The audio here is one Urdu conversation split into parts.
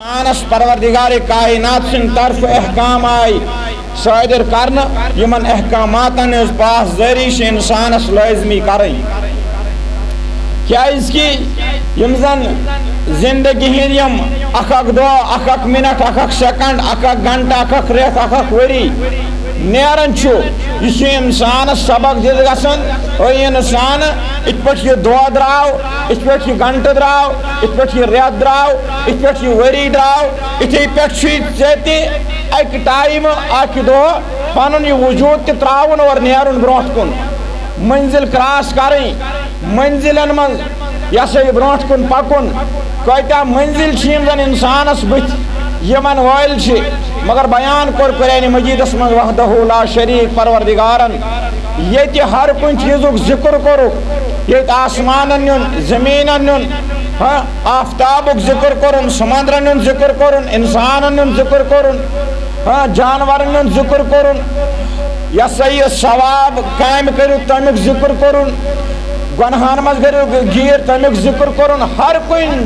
انس پروردگار کائنات سن طرف احکام آئی صادر کرنا یمن احکاماتن اس پاس ذریعہ انسانس لازمی کریں کیا اس کی یم زن زندگی ہند یم اخ دو اخ منٹ اخ سیکنڈ اخ گھنٹہ اخ ریت اخ وری نیران یہ انسان سبق دل گسن اور یہ انسان ات پہ یہ دہ درو ات پہ یہ گھنٹہ درو ات پہ یہ ریت درو ات پہ یہ وری درو اتھے پہ اک ٹائم اک دہ پن یہ وجود تہ تراؤن اور نیرن برونٹ کن منزل کراس کریں منزلن من یہ سا یہ برونٹ کن پکن کوتہ منزل زن انسانس بت یمن وائل مگر بیان کور قرآن مجیدس من وحدہ لا شریک پروردگارن یہ ہر کن چیزک ذکر کورک یہ آسمانن نیون زمینن نیون آفتابک ذکر کورن سمندرن نیون ذکر کورن انسانن نیون ذکر کورن جانورن نیون ذکر کورن یہ سا یہ ثواب قائم کرو تمیک ذکر کورن گناہن مز کرو گیر تمیک ذکر کورن ہر کن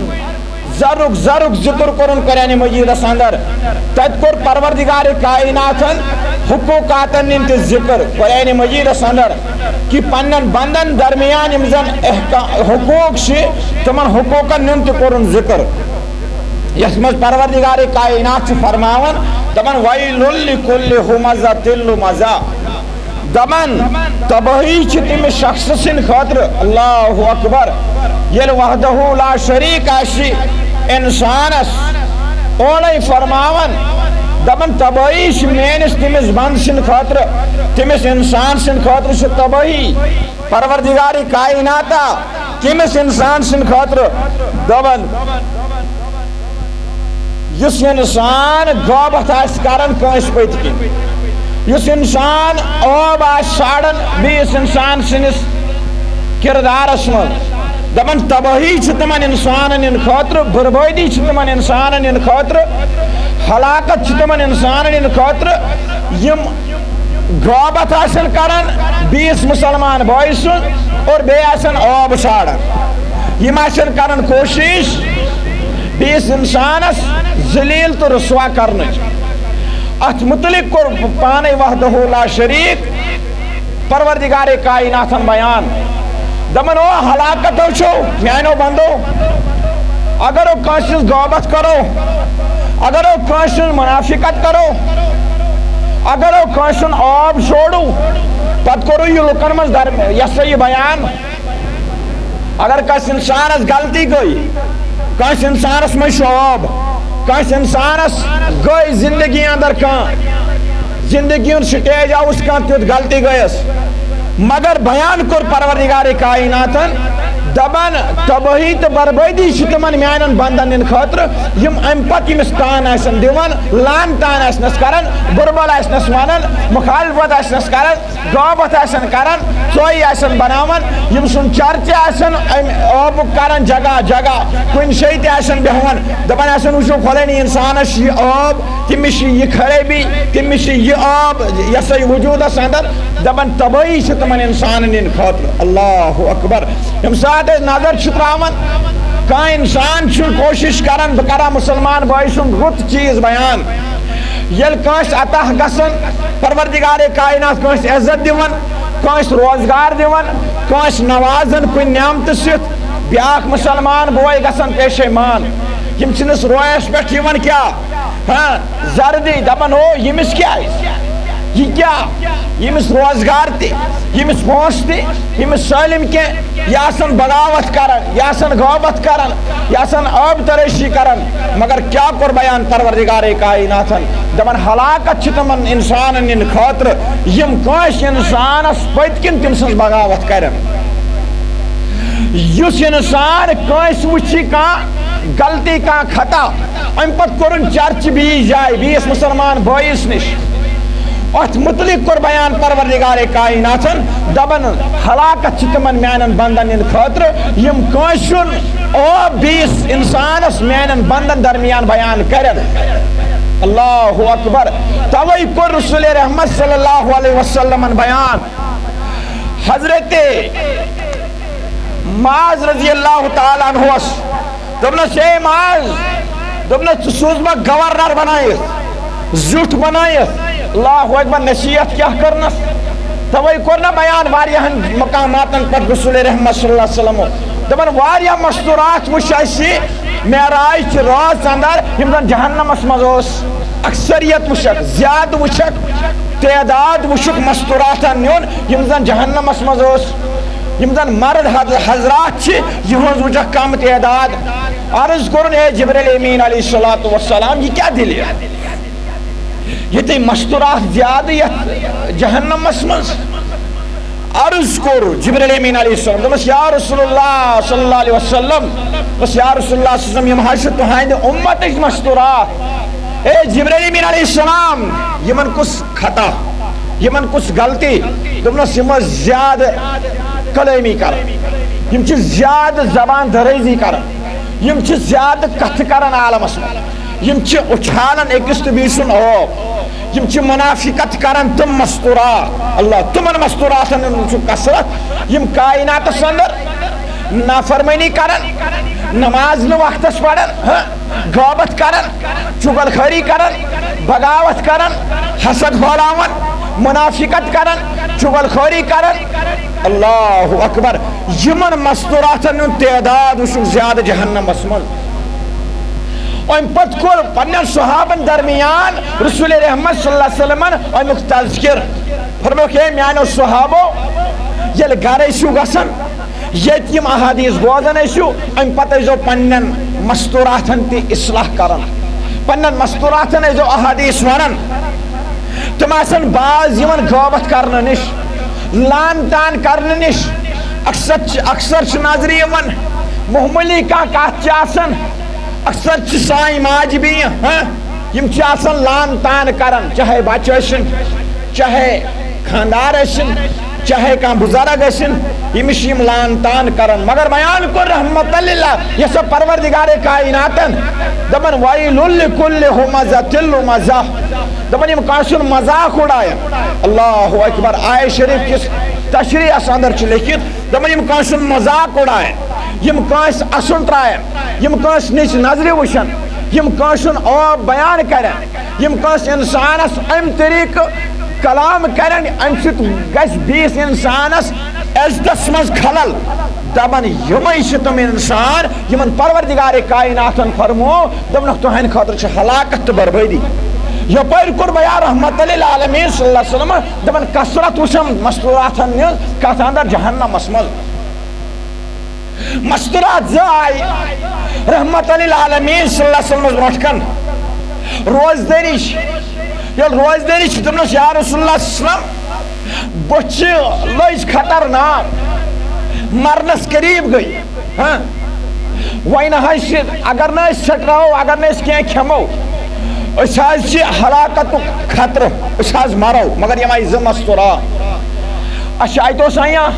زرک ذکر کرن قرآن مجیدس اندر تت کور پروردگار کائناتن حقوقاتن انت ذکر قرآن مجیدس اندر کہ پنن بندن درمیان یم زن حقوق تمن حقوقن انت کرن ذکر یس مز پروردگار کائنات فرماون دمن ویل لکل ہمزۃ لمزہ دمن تباہی تم شخص سن خاطر اللہ اکبر یل وحدہ لا شریک آشی انسانس اونائی فرماون دپن تباہی مینس تمس بند سن خاطر تمس انسان سن خاطر چھ تباہی پروردگار کائناتا تمس انسان سن خاطر دپن یس انسان غابت آس کران کنس پت کن یس انسان آب آس ساڑن بیس انسان سنس کردارس من دپن تباہی تمن انسانن ان خاطر بربادی تمن انسانن ان خاطر ہلاکت تمن انسانن ان خاطر یم غابت آسن کرن بیس مسلمان بھائی سن اور بے آسن آب ساڑن یم آسن کرن کوشش بیس انسانس ذلیل تو رسوا کرنے ات متعلق کور پانے وحدہ لا شریک پروردگار کائناتن بیان دمن او ہلاکت چھو میانو بندو اگر او کانسس غابت کرو اگر او کانسس منافقت کرو اگر او کانسن آب چھوڑو پت کرو یہ لکن مز یس یہ بیان اگر کس انسانس غلطی گئی کس انسانس مش آب کس انسانس گئی زندگی اندر کان زندگی ان سٹیج آوس کان تیت غلطی گئیس مگر بیان کور پروردگار کائناتن دبن تباہی تو بربادی تمن میانن بندن ان خاطر یم ام پت یمس تان آسن دیوان لان تان آسنس کرن بربل آسنس ونن مخالفت آسنس کرن غابت آسن کرن ژوئی آسن بناون یم سن چرچہ آسن آبک کرن جگہ جگہ کن شے تہ آسن بیہوان دپان آسن وچھو فلانی انسانس یہ آب تمس یہ خرابی تمس یہ آب یہ سا وجودس اندر دپان تباہی تمن انسانن ان خاطر اللہ اکبر یم ساتھ نظر تراون کان انسان کوشش کران بہ کرا مسلمان بھائی سن رت چیز بیان یل کانس عطا گسن پروردگار کائنات کانس عزت دیون کانس روزگار دیون کانس نوازن کن نعمت ست بیاکھ مسلمان بوے گسن پیشیمان یم چنس رویس پہ یون کیا زردی دپان او یمس کیا یہ کیا یمس روزگار تی یمس پونس تی یمس سالم کی یہ آسن بغاوت کرن یہ آسن غابت کرن یہ آسن آب ترشی کرن مگر کیا کر بیان پروردگار کائناتن دپان ہلاکت تمن انسانن ان خاطر یم کانس انسانس پت کن تم سن بغاوت کرن یس انسان کانس وچھی کان غلطی کان خطا ام پت کرن چرچ بیس جائے بیس مسلمان بھائیس نش ات متعلق کور بیان پروردگار کائناتن دبن ہلاکت تمن میانن بندن ان خاطر یم کانسن او بیس انسانس میانن بندن درمیان بیان کرن اللہ اکبر توئی کور رسول رحمت صلی اللہ علیہ وسلم بیان حضرت معاذ رضی اللہ تعالی عنہ دبن سے معاذ دپنس سوز ما گورنر بنائیت زیوٹ بنائیت اللہ اکبر نصیحت کیا کرنس توے کور نا بیان واریاہن مقاماتن پر رسول رحمت صلی اللہ علیہ وسلم دپن واریاہ مستورات وچھ اسی معراج راز اندر یم زن جہنمس مز اوس اکثریت وچھک زیادہ وچھک تعداد وچھک مستوراتن نیون یم زن جہنمس مز اوس یم زن مرد حضرات چھ یہنز وچھک کم تعداد عرض کرن اے جبریل امین علیہ السلام یہ کیا دل ہے یہ تی مستورات زیادہ یت جہنمس مز عرض کر جبریل امین علیہ السلام دمس یا رسول اللہ صلی اللہ علیہ وسلم بس یا رسول اللہ صلی اللہ علیہ وسلم یم حشت تہند امت مستورات اے جبریل امین علیہ السلام یمن کس خطا یمن کس غلطی دمس یم زیادہ کلامی کر یم چھ زیادہ زبان دریزی کر یم چھ زیادہ کتھ کرن عالمس یم چھ اچھالن اکس تو بیسن آب یم چھ منافقت کرن تم مستورات اللہ تمن مستوراتن چھ کثرت یم کائنات اندر نافرمانی کرن نماز نہ وقتس پڑھن غیبت کرن چغل خری کرن بغاوت کرن حسد پھیلاون منافقت کرن چغل خوری کرن اللہ اکبر یمن مستوراتن تعداد وچھ زیادہ جہنمس مز ام پت کور پنن صحابن درمیان رسول رحمت صلی اللہ علیہ وسلم امیک تذکر فرمو کہ میانو صحابو یل گھر ایسو گسن یت یم احادیث بوزن ایسو ام پت ایزو پنن مستوراتن تی اصلاح کرن پنن مستوراتن ایزو احادیث ونن تم آسن باز یمن غیبت کرن نش لان تان کرن نش اکثر چھ نظری یمن محملی کا کات آسن اکثر چھ سائیں ماج بھی یم چھ آسن لان تان کرن چاہے بچہ ٲسِن چاہے خاندار ٲسِن چاہے کان بزرگ ٲسِن یمش یم لان تان کرن مگر بیان کر رحمت اللہ یہ سب پروردگار کائناتن دپن ویل لکل ہمزۃ لمزہ دپن یم کانسن مذاق اڑائن اللہ اکبر آیہ شریف کس تشریح اندر چھ لکھت دپن یم کانسن مذاق اڑائن یم کانس اسن ترائن یم کانس نش نظر وشن یم کانسن آب بیان کرن یم کانس انسانس ام طریق کلام کرن ام ست گژھِ بیس انسانس عزتس مز خلل دپن یمے چھ تم انسان یمن پروردگار کائناتن فرمو دپنکھ تہند خاطر چھ ہلاکت تہ بربادی یپر کور بیان رحمت للعالمین صلی اللہ علیہ وسلم دپن کثرت وچھم مستوراتن کتھ اندر جہنمس مز مستورات زائے رحمت للعالمین صلی اللہ علیہ وسلم برونٹھ کن روزداری یل روزداری چھ دپنس یا رسول اللہ صلی اللہ علیہ وسلم بچ لج خطرناک مرنس قریب گئی وین حس اگر نہ سٹراو اگر نہ کی کھمو اس حظ ہلاکت خطر اس حظ مرو مگر یم آئی زٕ مستورات اچھا اتوس آیا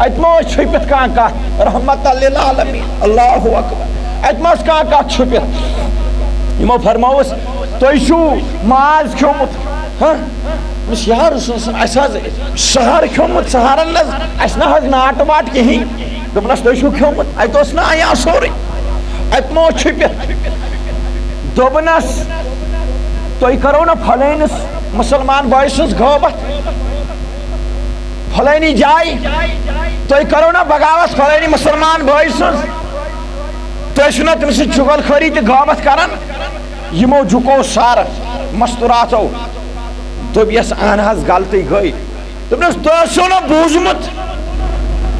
ات مو چھپت کان کت رحمت للعالمین اللہ اکبر ات مس کان کت چھپت یمو فرموس تُہۍ چھُو ماز کھیومُت مس یا رسول اللہ اس حظ سہر کھیومُت سہرن نہ اس نہ حظ ناٹ واٹ کہین دوٚپنس تُہۍ چھُو کھیومُت ات اوس نہ آیا سورُے ات مو چھپت دوٚپنس تُہۍ کرو نا پھلٲنِس مسلمان بٲے سٕنٛز غٲبت پھلٲنی جایہِ تُہۍ کرو نا بغاوت پھلٲنی مسلمان بٲے سٕنٛز تُہۍ چھِو نا تٔمِس سۭتۍ چُغل خٲری تہِ غٲبت کران یمو جُکو سر مستوراتو دوٚپ یس اہن حظ غلطی گٔے دوٚپنس تُہۍ ٲسِو نا بوٗزمُت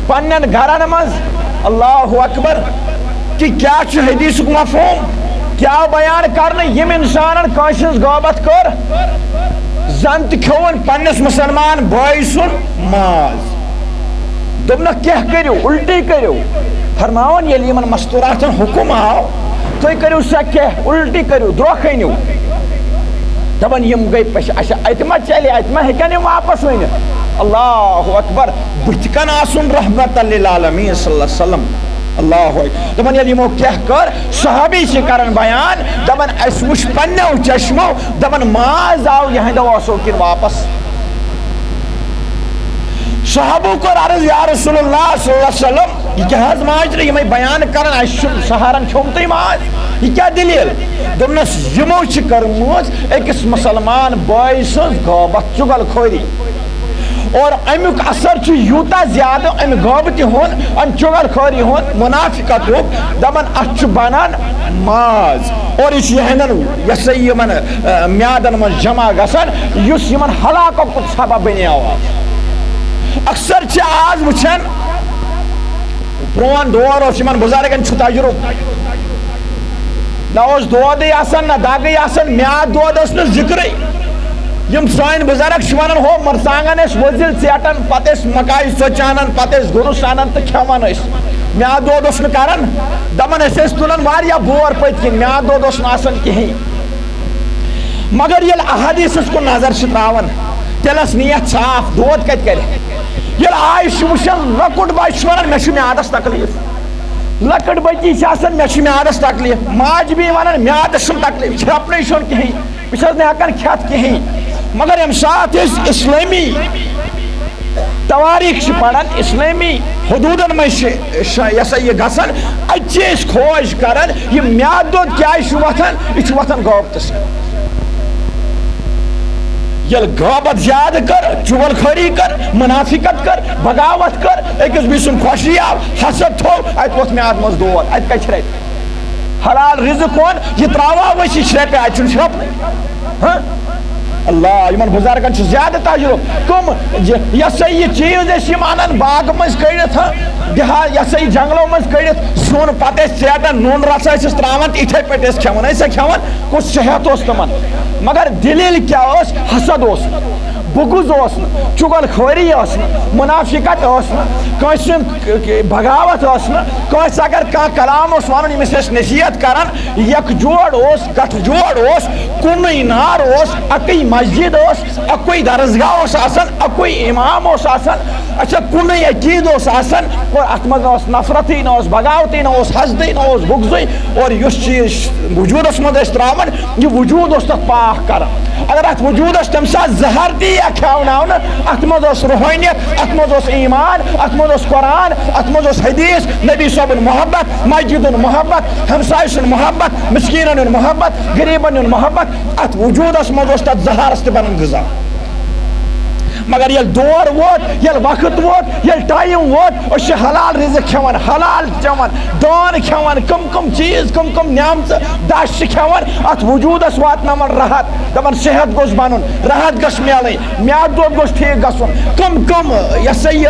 پننٮ۪ن گرن منٛز اللہ اکبر کہ کیا چھُ حدیثُک مفہوم کیا بیان کرنے یم انسانن کٲنٛسہِ ہٕنٛز غٲبت کٔر زن تہِ کھیوٚوُن پننِس مسلمان بٲے سُنٛد ماز دوٚپنکھ کیٛاہ کٔرِو الٹی کٔرِو فرماوان ییٚلہِ یمن مستوراتن حکم آو تُہۍ کٔرِو سا کیٛاہ الٹی کٔرِو درٛوکھ أنِو دپان یم گٔے پش اچھا اتہِ ما چلہِ اتہِ ما ہیٚکن یم واپس ؤنِتھ اللہ اکبر بٕتھِ کن آسُن رحمت للعالمین صلی اللہ علیہ وسلم اللہ دپان ییٚلہِ یمو کیٛاہ کٔر صحابی چھِ کران بیان دپان اسہِ وٕچھ پننیو چشمو دپان ماز آو یہنٛدو اوسو کِنہٕ واپس صحابو کوٚر عرض یا رسول اللہ صلی اللہ علیہ وسلم یہ کیا حض ماجر یہ میں بیان کرن اس سہارن کھومتے ماج یہ کیا دلیل دمنس یمو چھ کرموز ایکس مسلمان بائی سن غابت چگل خوری اور امیک اثر چھ یوتا زیادہ ام غابتی ہون ام چگل خوری ہون منافقت ہو دمن اچھ بنان ماز اور اس یہنن یسی یمن میادن من جمع گسن یس یمن ہلاکو کچھ سبب بنی آواز اکثر چھ آز وچھن پرون دور اس یمن بزرگن چھ تجرب نہ اس دودی آسن نہ داگی آسن میاد دود اس نہ ذکری یم سائن بزرگ شوانن ہو مرسانگن اس وزل سیٹن پتہ اس مکائی سوچانن پتہ اس گرو سانن تو کھوان اس میاد دود اس نہ کرن دمن اس تلن واریا بور پت کن میاد دود اس نہ آسن کہیں مگر یل احادیث اس کو نظر شتراون تلس نیت صاف دود کت کرے یل آئش وشن لکٹ بائی شوانن میں میادس تکلیف لکٹ بچی آسان میں میادس تکلیف ماج بھی ونان میادس تکلیف چھپنے شن کہیں بچس نہ ہکان کھت کہیں مگر یم سات اسلامی تواریخ پڑھان اسلامی حدودن میں یہ گسن اتھ کھوج کران یہ میاد دود کیا وتھان یہ وتھان غابتس یل غابت زیادہ کر چغل خوری کر منافقت کر بغاوت کر ایکس بی سن خوشی آو حسد تھو ات ووت میاد مز دود ات کچھ رت حلال رزق کون یہ تراوا وش شرپ ات چھ شرپ ہاں اللہ یمن بزرگن چھ زیادہ تجرب کم یہ یہ چیز اس یمانن باغ مز کڑت دیہا یہ جنگلوں مز کڑت سون پتہ سیٹن نون رس اس تراون اتھے پٹ اس کھون ایسا کھون کچھ صحت اس تمن مگر دلیل کیا اس حسد اس بغض اس چغل خوری اس منافقت اس کس بغاوت اس کس اگر کا کلام اس ون یمس اس نصیحت کران یک جوڑ اس گٹھ جوڑ اس کن نار اس اکی مسجد اس اکی درسگاہ اس آسان اکی امام اس آسان اچھا کن عقید اس آسان اور ات مز اس نفرتی نہ اس بغاوتی نہ اس حسدی نہ اس بغضی اور اس چیز وجود اس مز تراون یہ وجود اس تک پاک کران اگر ات وجود اس تم سات زہر دی کھاوناون ات مز اس روحانیت ات مز اس ایمان ات مز اس قرآن ات مز اس حدیث نبی صاحب محبت مسجد محبت ہمسائے سن محبت مسکینن محبت غریبن محبت ات وجود اس مز اس تک زہر است بنن غذا مگر یل دور ووت یل وقت ووت یل ٹائم ووت اس حلال رزق کھوان حلال چوان دان کھوان کم چیز کم نعمت داش کھوان ات وجودس واتناون راحت دپان صحت گوس بنن راحت گژھِ میلٕنۍ میاد دود گوس ٹھیک گژھُن کم یہ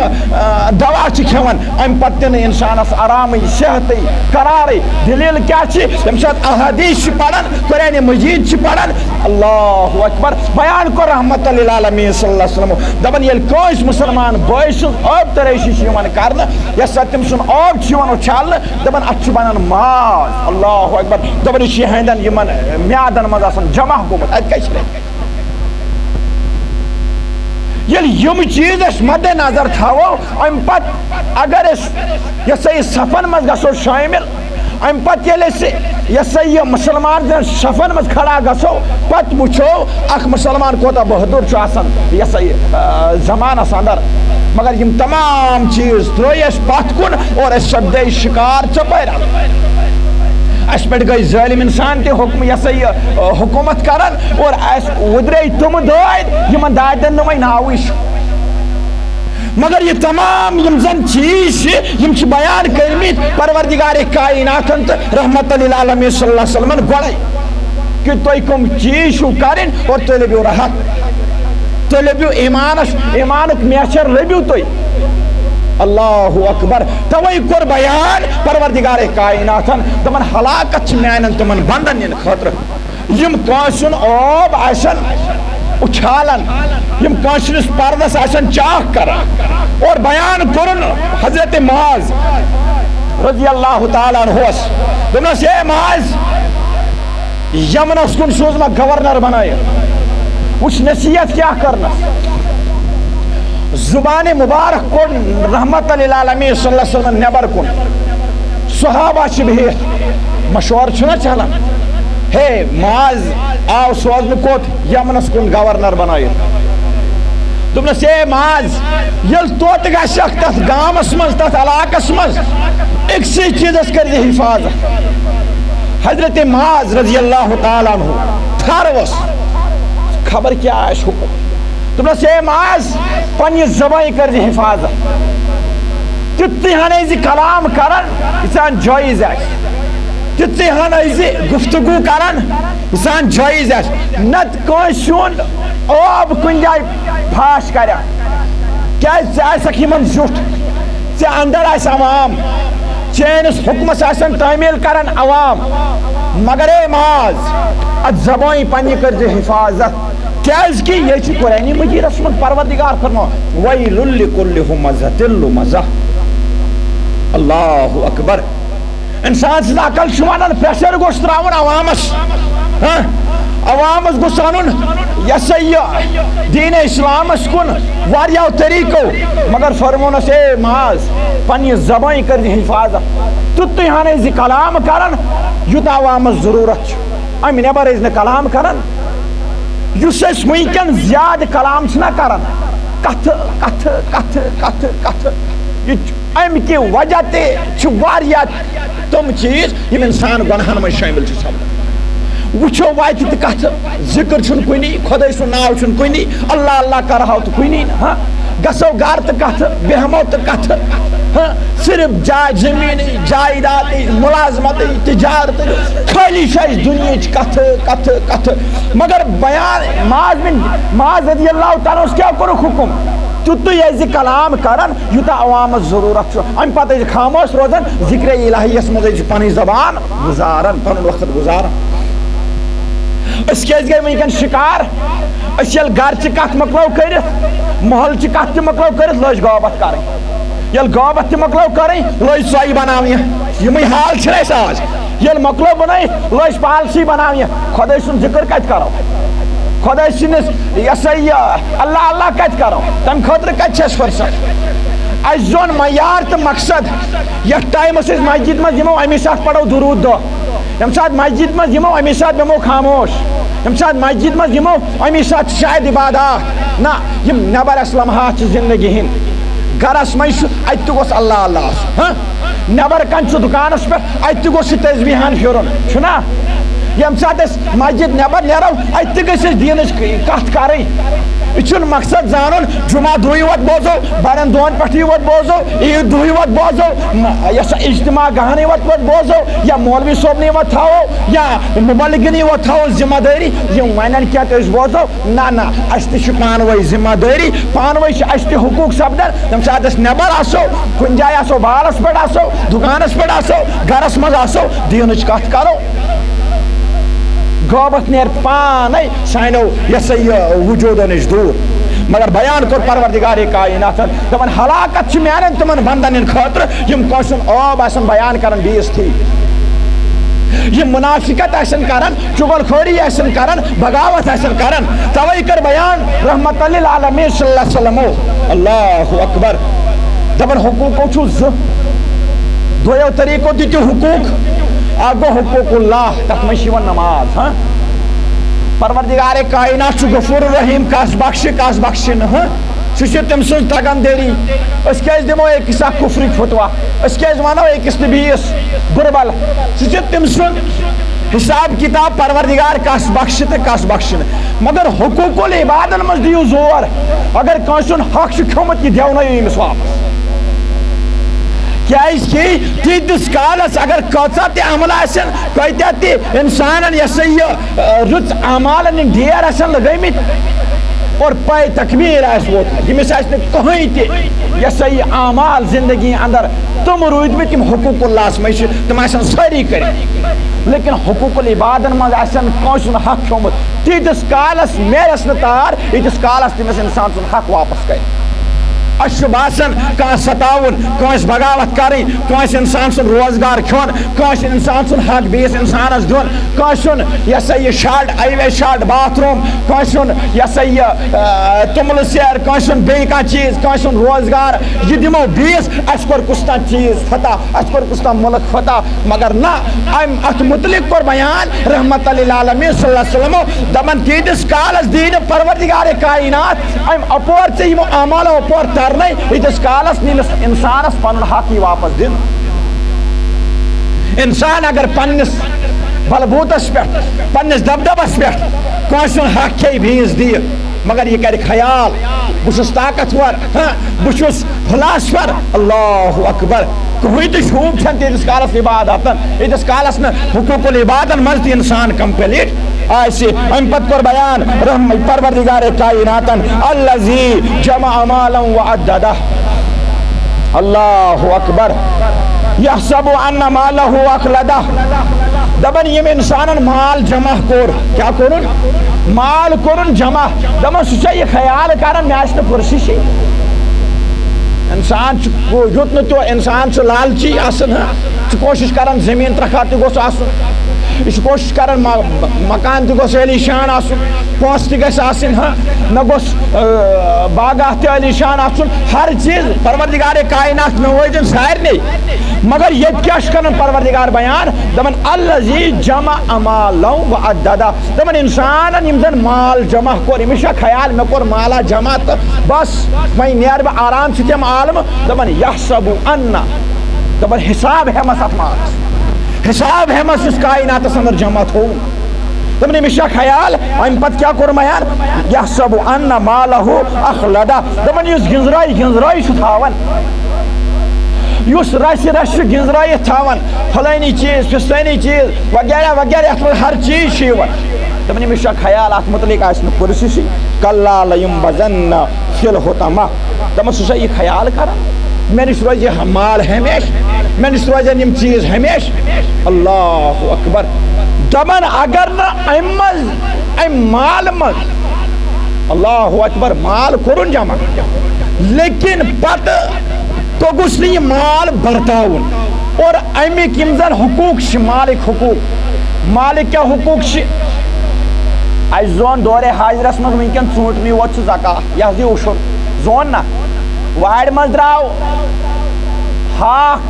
دوا کھوان ام پتہٕ دِنہٕ انسانس آرامٕے صحتٕے قرارٕے دلیل کیا ییٚمہِ ساتہٕ احادیث پران قرآن مجید پران اللہ اکبر بیان کور رحمت للعالمین صلی اللہ علیہ وسلم دپان یل کٲنٛسہِ مسلمان بٲے سٕنٛز آب ترٲشی چھِ یِوان کرنہٕ یس سا تٔمۍ سُنٛد آب چھُ یِوان چھلنہٕ دپان اتھ چھُ بنان ماز اللہ اکبر دپان یہِ چھُ یِہنٛدٮ۪ن یِمن میادن منٛز آسان جمع گوٚمُت اتہِ کیٛاہ چھِ رٔٹِتھ ییٚلہِ یِم چیٖز أسۍ مدِ نظر تھاوو امہِ پتہٕ اگر أسۍ یہِ سا یہِ صفن منٛز گژھو شٲمِل ام پتہ یہ مسلمان صفن مز کھڑا گھو پتہ وچھو اخ مسلمان کوتا بہادر آسان یہ زمانس اندر مگر یم تمام چیز ترٛٲے اَسہِ پتھ کُن اور أسۍ سپدے شکار ژۄپٲرۍ اس پہ گئی ظالم انسان تہ حکم یہ حکومت کران اور اس ودرے تم داد یمن دادن نہ وۄنۍ ناوٕے چھُ مگر یہ تمام یم زن چیز یم بیان کرمت پروردگار کائناتن تو رحمت للعالمین صلی اللہ علیہ وسلم گوڑے کہ تُہۍ کم چیز چھو کرن اور تُہۍ لبیو راحت تُہۍ لبیو ایمانک میچر لبیو تُہۍ اللہ اکبر توے کور بیان پروردگار کائناتن تمن ہلاکت میانن تمن بندن ان خاطر یم کانسن آب آسن اچھالن یم کانسنس پردس آسن چاک کران اور بیان کرن حضرت معاذ رضی اللہ تعالی عنہ دنس اے معاذ یمنس کن سوزما گورنر بنائے وچ نصیحت کیا کرنا زبان مبارک کن رحمت للعالمین صلی اللہ علیہ وسلم نبر کن صحابہ چھ بہت مشور چھنا چلان ہے معاذ آو سوزن کوت یمنس کن گورنر بنائے دوپنس اے ماز یل توت گژھکھ تتھ گامس مز تتھ علاقس مز اکسی چیزس کر حفاظت. حضرت معاذ رضی اللہ تعالیٰ عنہ تھروس خبر کیا آس حکم. دوپنس اے معاذ پنہ زبان کر حفاظت. تیتھی ہن زِ کلام کرن انسان جائز تیتھی ہن زِ گفتگو کرن انسان جائز نت کٲنٛسہِ ہُنٛد آب کُنہِ جایہِ پھاش کرِ کیازِ ژےٚ آسکھ یِمن زیُٹھ ژےٚ اندر آسہِ عوام چٲنِس حُکمس آسن تعمیٖل کرن عوام مگر اے معاذ اتھ زبانہِ پننہِ کٔرزِ حفاظت کیازِ کہ یہ چھُ قرآنِ مجیدس منٛز پروردگار فرماوان ویل لکل ہمزۃ لمزہ. اللہ اکبر. انسان سٕنٛز عقل چھُ ونان پریشر گوٚژھ تراوُن عوامس عوامس گوٚژھ انُن یہ سا یہ دین اسلامس کُن واریاہو طریقو مگر فرمونس اے معاذ پننہِ زبانہِ کٔرزِ حفاظت. تیُتُے ہن زِ کلام کرن یوٗتاہ عوامس ضروٗرت چھُ امہِ نٮ۪بر ٲسۍ نہٕ کلام کرن. یُس أسۍ وٕنکٮ۪ن زیادٕ کلام چھِنہ کران کتھٕ کتھٕ کتھٕ کتھٕ کتھٕ امہِ کہِ وجہ تہِ چھِ واریاہ تِم چیٖز یِم انسان گۄنہن منٛز شٲمِل چھِ سپدان. وٕچھو وتہِ تہِ کتھٕ ذِکر چھُنہٕ کُنی خۄداے سُنٛد ناو چھُنہٕ کُنی اللہ اللہ کرہو تہٕ کُنی نہٕ گژھو گرٕ تہٕ کتھٕ بیہمو تہٕ کتھٕ صرف جاے زٔمیٖنٕے جایدادٕے مُلازمتٕے تجارتٕے خٲلی چھِ اَسہِ دُنیہِچ کتھٕ کتھٕ کتھٕ مگر بیان معاذ رضی اللہ تعالیٰ ہس کیٛاہ کوٚرُکھ حُکم تیُتُے ٲسۍ زِ کلام کران یوٗتاہ عوامس ضروٗرت چھُ. امہِ پتہٕ ٲسۍ خاموش روزان ذِکرِ الہیَس منٛز ٲسۍ پنٕنۍ زبان گُزاران پنُن وقت گُزاران. أسۍ کیازِ گٔے وٕنکٮ۪ن شِکار أسۍ ییٚلہِ گرچہِ کتھ مۄکلو کٔرِتھ محلچہِ کتھ تہِ مۄکلو کٔرِتھ لٲج غٲبت کرٕنۍ. ییٚلہِ غٲبت تہِ مۄکلو کرٕنۍ لٲج سۄے بناونہِ یِمٕے حال چھِ اَسہِ آز. ییٚلہِ مۄکلو بنٲیِتھ لٲج پالسی بناونہِ خۄداے سُنٛد ذِکر کتہِ کرو خۄداے سٕنٛدِس یہ سا یہ اللہ اللہ کتہِ کرو تمہِ خٲطرٕ کتہِ چھِ اَسہِ فٕرصت. اَسہِ زون معیار تہٕ مقصد یتھ ٹایمس أسۍ مسجد منٛز یِمو امی ساتہٕ پرو درود دۄہ ییٚمہِ ساتہٕ مسجد منٛز یِمو امی ساتہٕ بیٚہمو خاموش ییٚمہِ ساتہٕ مسجد منٛز یِمو امی ساتہٕ چھِ شاید عبادات نہ یِم نٮ۪بر اَسہِ لمحات چھِ زندگی ہِنٛدۍ گرس منٛز چھُ اَتہِ تہِ گوٚژھ اللہ اللہ آسُن نٮ۪بر کَنہِ چھُ دُکانس پٮ۪ٹھ اَتہِ تہِ گوٚژھ یہِ تسبیٖحن پھِرُن چھُنہ. ییٚمہِ ساتہٕ أسۍ مسجد نٮ۪بر نیرو اَتہِ تہِ گٔژھۍ أسۍ دیٖنٕچ کتھ کرٕنۍ. یہ چھُنہٕ مقصد زانُن جمعہ دۄہٕے یوت بوزو بڑٮ۪ن دۄہن پٮ۪ٹھٕے یوت بوزو عیٖد دۄہٕے یوت بوزو یہِ سا اجتماع گاہنٕے یوت بوزو یا مولوی صٲبنٕے یوت تھاوو یا مُبلِغنٕے یوت تھاوو ذمہ دٲری یِم وَنن کینٛہہ تہٕ أسۍ بوزو نہ نہ اَسہِ تہِ چھُ پانہٕ ؤنۍ ذمہ دٲری پانہٕ ؤنۍ چھِ اَسہِ تہِ حقوٗق سپدان. ییٚمہِ ساتہٕ أسۍ نٮ۪بر آسو کُنہِ جایہِ آسو بالس پٮ۪ٹھ آسو دُکانس پٮ۪ٹھ آسو گرس منٛز آسو دیٖنٕچ کتھ کرو غٲبت نیرِ پانے سانیو یہ سا یہ وجوٗدو نِش دوٗر. مگر بیان کوٚر پروردگارِ کایناتن دپان ہلاکت چھِ میانٮ۪ن تِمن بنٛدن ہٕنٛدِ خٲطرٕ یِم کٲنٛسہِ ہُنٛد عٲب آسن بیان کران بیٚیِس تھی یِم منافقت آسن کران چُغل خوری آسن کران بغاوت آسن کران. توے کر بیان رحمت للعالمین صلی اللہ علیہ وسلم اللہ اکبر دپان حقوٗقو چھُ زٕ دۄیو طریٖقو دِتِو حقوٗق اکھ گوٚو حقوٗق اللہ تتھ منٛز چھِ یِوان نماز پروردگارِ کاینات چھُ غفور رحیٖم کس بخشہِ نہٕ سُہ چھُ تٔمۍ سٕنٛز تگان دٔری. أسۍ کیازِ دِمو أکِس اکھ کُفرٕکۍ فتوا أسۍ کیازِ ونو أکِس نہٕ بیٚیِس بُربل سُہ چھُ تٔمۍ سُنٛد حساب کتاب پروردگار کس بخشہِ تہٕ کس بخشہِ نہٕ مگر حقوٗق العبادن منٛز دِیِو زور اگر کٲنٛسہِ ہُنٛد حق چھُ کھیوٚمُت یہِ دیونٲیِو أمِس واپس. کیازِ کہ تیٖتِس کالس اگر کۭژاہ تہِ عمل آسن کۭتیاہ تہِ انسانن یہ سا یہ رٕژ اعمالن ہٕنٛدۍ ڈھیر آسن لگٲمٕتۍ اور پے تکمیٖل آسہِ ووتمُت ییٚمِس آسہِ نہٕ کٕہٕنۍ تہِ یہ سا یہِ اعمال زندگی اندر تِم روٗدمٕتۍ یِم حقوٗق اللہس منٛز چھِ تِم آسن سٲری کٔرِتھ لیکن حقوٗق العبادن منٛز آسن کٲنٛسہِ ہُنٛد حق کھیوٚمُت تیٖتِس کالس میلس نہٕ تار ییٖتِس کالس تٔمِس انسان سُنٛد حق واپس کرِ. اس باسان کان ستاون کانس بغاوت کریں کانس انسان سن روزگار کھون کانس انسان سن حق بیس انسانس دون کانس سن یہ سا یہ shot ایوے shot bath room cons سن یہ سا یہ تمل سیر کانس سن بے کان چیز کانس سن روزگار یہ دمو بیس اس کور کستان چیز فتح اس کور کستان ملک فتح مگر نہ ام ات متعلق کور بیان رحمت للعالمین صلی اللہ علیہ وسلم دمن تیدس کالس دین پروردگار کائنات ام اپور سے یہ اعمال اپور ترنے یتس کالس نیلس انسانس پن حق واپس دن انسان اگر پنس بلبوتس پہ پنس دبدبس پہ کانسن حق کھے بیس دی مگر یہ کر خیال بس طاقتور بس فلاسفر اللہ اکبر کوئی تو شوق چھن تیس کالس عبادت یتس کالس نا حقوق العبادت مز انسان کمپلیٹ آئیسی ام پت کر بیان رحم پروردگار کائناتن الذی جمع مالا وعددہ اللہ اکبر یحسب ان مالہ اخلدہ دبن یم انسانن مال جمع کور کیا کرن مال کرن جمع دبن سچا یہ خیال کرن میں آسن پرسشی انسان یوت نا تو انسان چھ لالچی آسن کوشش کرن زمین ترکھا تہ گوس آسن یہ کوشش کرن مکان تہ گوس علی شان آسن پونس تہ گژھِ آسن نہ گوس باغات تہ علی شان آسن ہر چیز پروردگار کائنات نوازن سارنے مگر یہ کیا کرن پروردگار بیان دپان الذی جمع مالا وعددہ دپان انسان یم زن مال جمع کور امس چھا خیال مے کور مالا جمع تو بس وۄنۍ نیرٕ بہٕ آرام سے تم عالم دپان یحسب ان دپان حساب ہیمس ات مالس حساب ہیمس اس کائناتس اندر جمع تھو دپان امس چھا خیال ام پتہ کیا کور بیان یحسب ان مالہ اخلدہ دپان یس گنزرائی چھ تھاوان یس رس گنزرائت تھاوان فلانی چیز فستانی چیز وغیرہ وغیرہ ات ہر چیز دپان امس چھا خیال ات متعلق آسہ پرسشی کلا لینبذن فی الحطمہ دپان سہ چھا یہ خیال کران مے نش روزِ مال ہمیش مے نش روزن یم چیز ہمیش اللہ اکبر دپان اگر نا ام مال مز اللہ اکبر مال کورن جمع لیکن پتہ تو گوس یہ مال برتاون اور امیک یم زن حقوق مالک حقوق مالک کیا حقوق اس زون دور حاضرس من ونکن ژوٗنٛٹھنٕے ووت زکات یہ دی اشر زون نا وارِ من درٛاو ہاکھ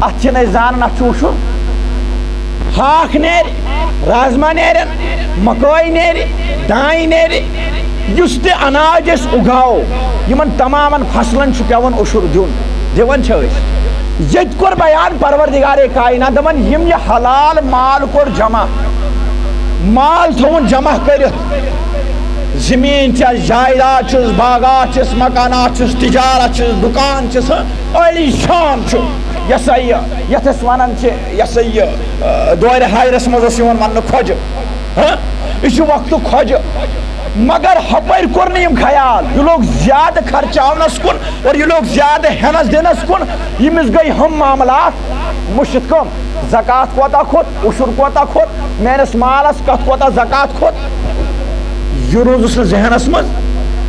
اتھ چھِنہٕ أسۍ زانان اتھ چھُ اشر ہاکھ نیرِ رازما نیرن مکٲے نیرِ دانہِ نیرِ یُس تہِ اناج أسۍ اُگاوو یمن تمامن فصلن چھُ پیوان اشر دیُن دِوان چھِ أسۍ ییٚتہِ کوٚر بیان پروردگار کائنات دپان یم یہ حلال مال کوٚر جمع مال تھوُن جمع کٔرِتھ زمین چھس جائیداد چھس باغات چھس مکانات چھس تجارت چھس دکان چھس عالی شان چھُ یہ سا یہ یتھ أسۍ ونان چھِ یہ سا یہ دورِ حاضرس منٛز اوس یِوان وننہٕ کھۄجہِ یہ چھُ وقتُک کھۄجہِ مگر ہپٲرۍ کوٚر نہٕ یِم خیال یہ لوگ زیادٕ خرچاونس کُن اور یہ لوگ زیادٕ ہٮ۪نس دِنس کُن ییٚمِس گٔے ہُم معاملات مُشِت کم زکات کوتاہ کھوٚت اشر کوتاہ کھوٚت میٲنِس مالس کتھ کوتاہ زکات کھوٚت یہ روزُس نہٕ ذہنس منٛز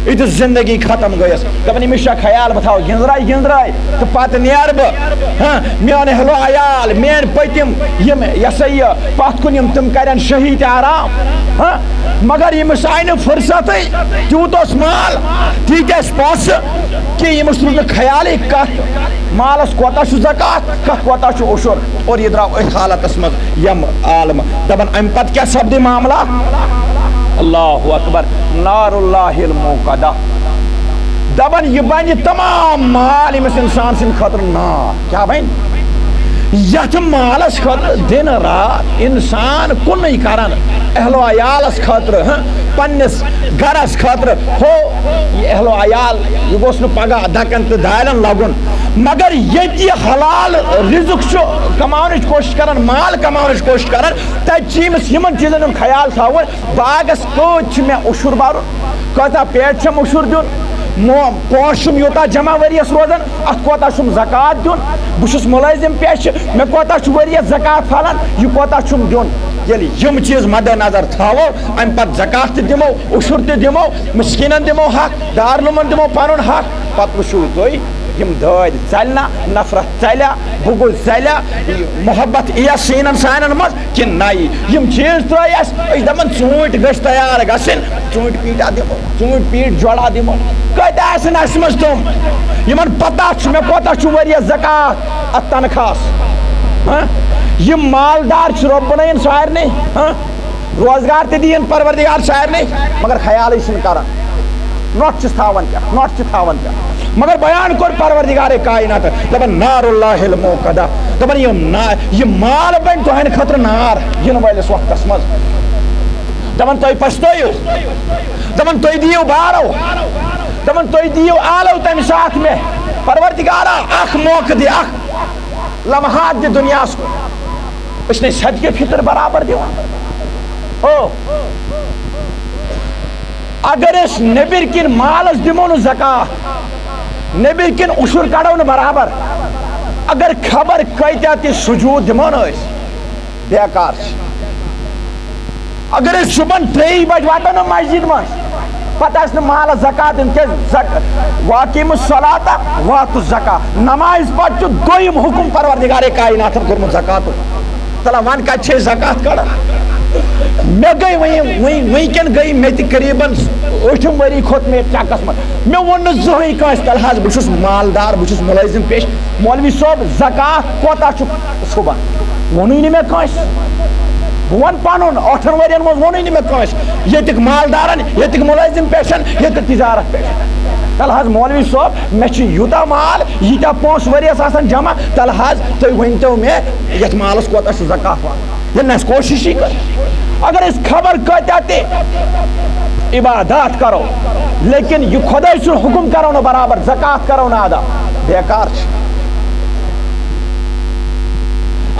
ییٚتِس زندگی ختم گٔیس دپان أمِس چھا خیال بہٕ تھاو گنزراے تہٕ پتہٕ نیرٕ بہٕ میون اہلو عیال میٲنۍ پٔتِم یِم یہ سا یہ پتھ کُن یِم تِم کرن شہی تہِ آرام مگر ییٚمِس آیہِ نہٕ فرصتٕے تیوٗت اوس مال تیٖتۍ ٲسۍ پونٛسہٕ کہِ ییٚمِس روٗد نہٕ خیالٕے کتھ مالس کوتاہ چھُ زکات کتھ کوتاہ چھُ اشر اور یہ درٛاو أتھۍ حالتس منٛز یم عالم دپان امہِ پتہٕ کیاہ سپدِ معاملات اللہ اکبر نار اللہ الموقدہ دپان یہ بنہِ تمام مال ییٚمِس انسان سٕنٛدِ خٲطرٕ نار کیا بنہِ یتھ مالس خٲطرٕ دن رات انسان کُنُے کران اہلو عیالس خٲطرٕ پننس گرس خٲطرٕ ہو یہ اہلو عیال یہ گوٚژھ نہٕ پگاہ دکن تہٕ دالن لگُن مگر ییٚتہِ یہِ حلال رزق چھُ کماونٕچ کوشش کران مال کماونٕچ کوشش کران تتہِ چھِ أمِس یِمن چیٖزن ہُنٛد خیال تھاوُن باغس کۭتۍ چھِ مےٚ اشر برُن کۭژاہ پیٹہِ چھم اشر دیُن پونٛسہٕ چھُم یوٗتاہ جمع ؤرِیس روزان اتھ کوتاہ چھُم زکات دیُن بہٕ چھُس مُلٲزم پیشہٕ مےٚ کوتاہ چھُ ؤرِیس زکات پھلان یہِ کوتاہ چھُم دیُن یلی یم چیز مد نظر تھاوو ام پت زکات دمو عشر تہ دمو مسکینن دمو حق دارالعلومن دمو پنن حق پت وچھو تُہۍ یم دٲدۍ ژلنا نفرت ژلیا بغض ژلیا محبت ایا سینن سانن مز کن نئی یم چیز ترٛٲے اَسہِ دپان ژوٗنٛٹھۍ گٔژھۍ تیار گژھٕنۍ ژوٗنٛٹھۍ پیٖٹا دمو ژوٗنٛٹھۍ پیٖٹ جوڑا دمو کۭتیاہ آسن اَسہِ منٛز تِم یمن پتہ چھُ مےٚ کوتاہ چھُ ؤریس زکات اتھ تنخواہس یم مالدار چھِ رۄب بنٲیِن سارنٕے روزگار تہِ دِیِن پروردگار سارنٕے مگر خیالٕے چھِنہٕ کران نۄٹ چھِس تھاوان پٮ۪ٹھ نۄٹ چھِ تھاوان پٮ۪ٹھ مگر بیان کوٚر پروردگارے کائنات دپان نار اللہ الموقدہ دپان یہ مال بنہِ تُہنٛدِ خٲطرٕ نار یِنہٕ وٲلِس وقتس منٛز دپان تُہۍ پشتٲیِو دپان تُہۍ دِیِو بارو دپان تُہۍ دِیِو آلو تمہِ ساتہٕ مےٚ پروردگارا اکھ موقعہٕ دِ اکھ لمحات دِ دُنیاہس کُن أسۍ نے صدقہ فطر برابر دِوان او اگر أسۍ نیٚبٕرۍ کِنۍ مالس دِمو نہٕ زکات نیٚبٕرۍ کِنۍ عشر کڑو نہٕ برابر اگر خبر کۭتیاہ تہِ سجوٗد دِمو نہٕ أسۍ بیکار چھِ اگر أسۍ صبحن 3 بجہِ واتو نہٕ مسجد منٛز پتہٕ آسہِ نہٕ مالس زکات دِنۍ کیٛازِ واقعیٖم الصلاۃ واتُ الزکات نمازِ پتہٕ چھُ دوٚیِم حُکم پروردگارے کائناتن کوٚرمُت زکاتُک تلا ون کتہِ چھِ أسۍ زکات کڑان مےٚ گٔے وٕنکٮ۪ن گٔے مےٚ تہِ قریٖبن 8م ؤری کھوٚت مےٚ چکس منٛز مےٚ ووٚن نہٕ زٕہٕنۍ کٲنٛسہِ تل حظ بہٕ چھُس مالدار بہٕ چھُس مُلٲزِم پیش مولوی صٲب زکات کوتاہ چھُ صبحن ووٚنُے نہٕ مےٚ کٲنٛسہِ بہٕ وَنہٕ پنُن 8 ؤرین منٛز ووٚنُے نہٕ مےٚ کٲنٛسہِ ییٚتِکۍ مالدارن ییٚتِکۍ مُلٲزِم پیشن ییٚتِکۍ تجارت پیشن تل حظ مولوی صٲب مےٚ چھُ یوٗتاہ مال ییٖتیاہ پونٛسہٕ ؤریس آسان جمع تل حظ تُہۍ ؤنۍتو مےٚ یتھ مالس کوتاہ چھُ زکات واتان ییٚلہِ نہٕ اَسہِ کوٗشِشٕے کٔر اگر أسۍ خبر کۭتیاہ تہِ عبادات کرو لیکن یہ خۄداے سُنٛد حُکم کرو نہٕ برابر زکات کرو نہٕ ادا بیکار چھِ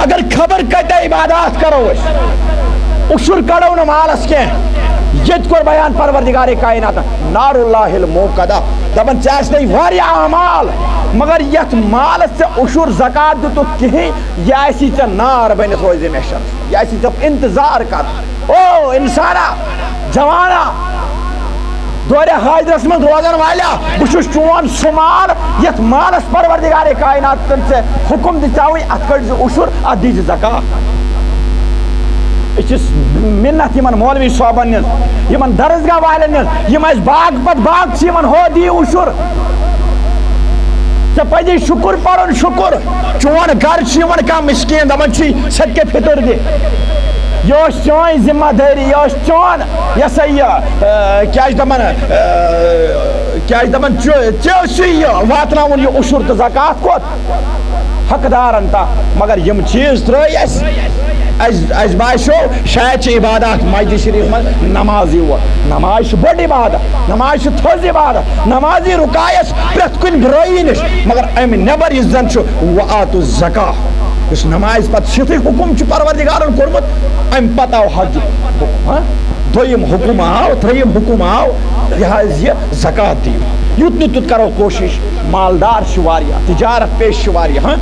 اگر خبر کۭتیاہ عبادات کرو أسۍ عشر کڑو نہٕ مالس کینٛہہ ییٚتہِ کوٚر بیان پروردگارے کائنات نار اللہ الموقدہ دپان ژےٚ آسنے واریاہ اعمال مگر یتھ مالس ژےٚ عشر زکات دِتُکھ کِہیٖنۍ یہِ آسی ژےٚ نار بٔنِتھ روزِ محشرس یہِ آسی ژےٚ انتظار کران او انسانا جوانا دورِ حاضرس منٛز روزن والیا بہٕ چھُس چون سُہ مال یتھ مالس پروردگارے کائناتن ژےٚ حُکم دِژاوٕے اتھ کٔڑۍ زِ عشر اتھ دی زِ زکات أسۍ چھِ مِنت یِمن مولوی صٲبن نِش یِمن درسگاہ والٮ۪ن نِش یِم اَسہِ باغ پتہٕ باغ چھِ یِمن ہو دِیِو عشر ژےٚ پزی شُکر پرُن شُکر چون گرٕ چھُ یِوان کانٛہہ مِسکیٖن دپان چھُے صدقہ فطر دِ یہ ٲس چٲنۍ ذمہ دٲری یہ ٲس چون یہ ہسا یہِ کیٛاہ چھِ دپان ژےٚ اوسُے یہِ واتناوُن یہِ عشر تہٕ زکات کوٚت حقدارن تام مگر یِم چیٖز ترٛٲے اَسہِ باسیو شاید چھِ عبادات مسجد شریٖف منٛز نمازٕے یوت نماز چھِ بٔڑ عبادت نماز چھِ تھٔز عبادت نمازی رُکایس پرٛٮ۪تھ کُنہِ برٲیی نِش مگر اَمہِ نٮ۪بر یُس زن چھُ وآتُ الزکات یُس نمازِ پتہٕ سیُتھُے حُکم چھُ پروردگارن کوٚرمُت اَمہِ پتہٕ آو حجُک حُکم دوٚیِم حُکم آو ترٛیٚیِم حُکم آو یہِ حظ یہِ زکات دِیِو یُت نہٕ تیُت کرو کوٗشش مالدار چھِ واریاہ تجارت پیش چھِ واریاہ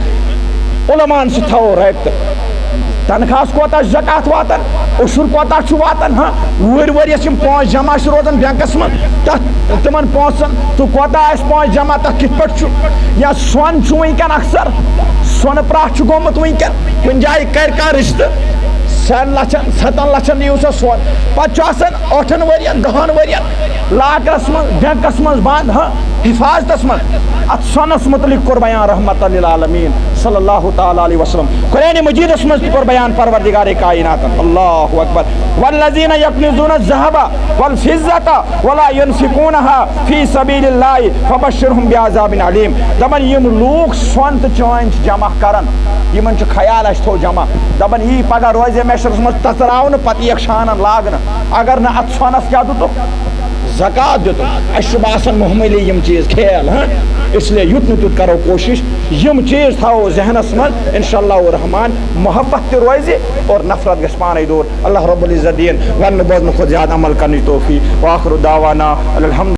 علماہن سۭتۍ تھاوو رٲبطہٕ تنخواہس کوتاہ چھُ زکات واتان عشر کوتاہ چھُ واتان ؤرِیس یِم پونٛسہٕ جمع چھِ روزان بینکس منٛز تتھ تِمن پونٛسن تہٕ کوتاہ آسہِ پونٛسہٕ جمع تتھ کِتھ پٲٹھۍ چھُ یا سۄن چھُ وٕنکٮ۪ن اکثر سۄنہٕ پرٛاہ چھُ گوٚمُت وٕنکٮ۪ن کُنہِ جایہِ کرِ کانٛہہ رِشتہٕ 6 لچھن 7 لچھن دِیِو سا سۄن پتہٕ چھُ آسان 8 ؤرین 10 ؤرین لاکرس منٛز بینکس منٛز بنٛد حفاظتس منٛز اتھ سۄنس متعلق کوٚر بیان رحمت للعالمین صلی اللہ تعالیٰ علیہ وسلم قرآنِ مجیدس منٛز تہِ کوٚر بیان پروردگارے کائناتن اللہ اکبر والذین یکنزون الذہب والفضة ولا ينفقونها فی سبیل اللہ فبشرهم بعذاب علیم دپان یِم لوٗکھ سۄن تہٕ چٲنۍ چھِ جمع کران یِمن چھُ خیال اَسہِ تھوٚو جمع دپان یی پگاہ روزِ محشرس منٛز تژراونہٕ پتہٕ یِیَکھ شانن لاگنہٕ اگر نہٕ اتھ سۄنس کیٛاہ دِتُکھ زکات دِتُکھ اَسہِ چھُ باسان معموٗلی یِم چیٖز کھیل اسلیے یُت نہٕ تیُت کرو کوٗشش یِم چیٖز تھاوو ذہنس منٛز انشاء اللہ الرحمان محبت تہِ روزِ اور نفرت گژھِ پانے دوٗر اللہ رب العزت دِیِن وننہٕ بوزنہٕ کھۄتہٕ زیادٕ عمل کرنٕچ توفیٖق وآخر دعوانا الحمد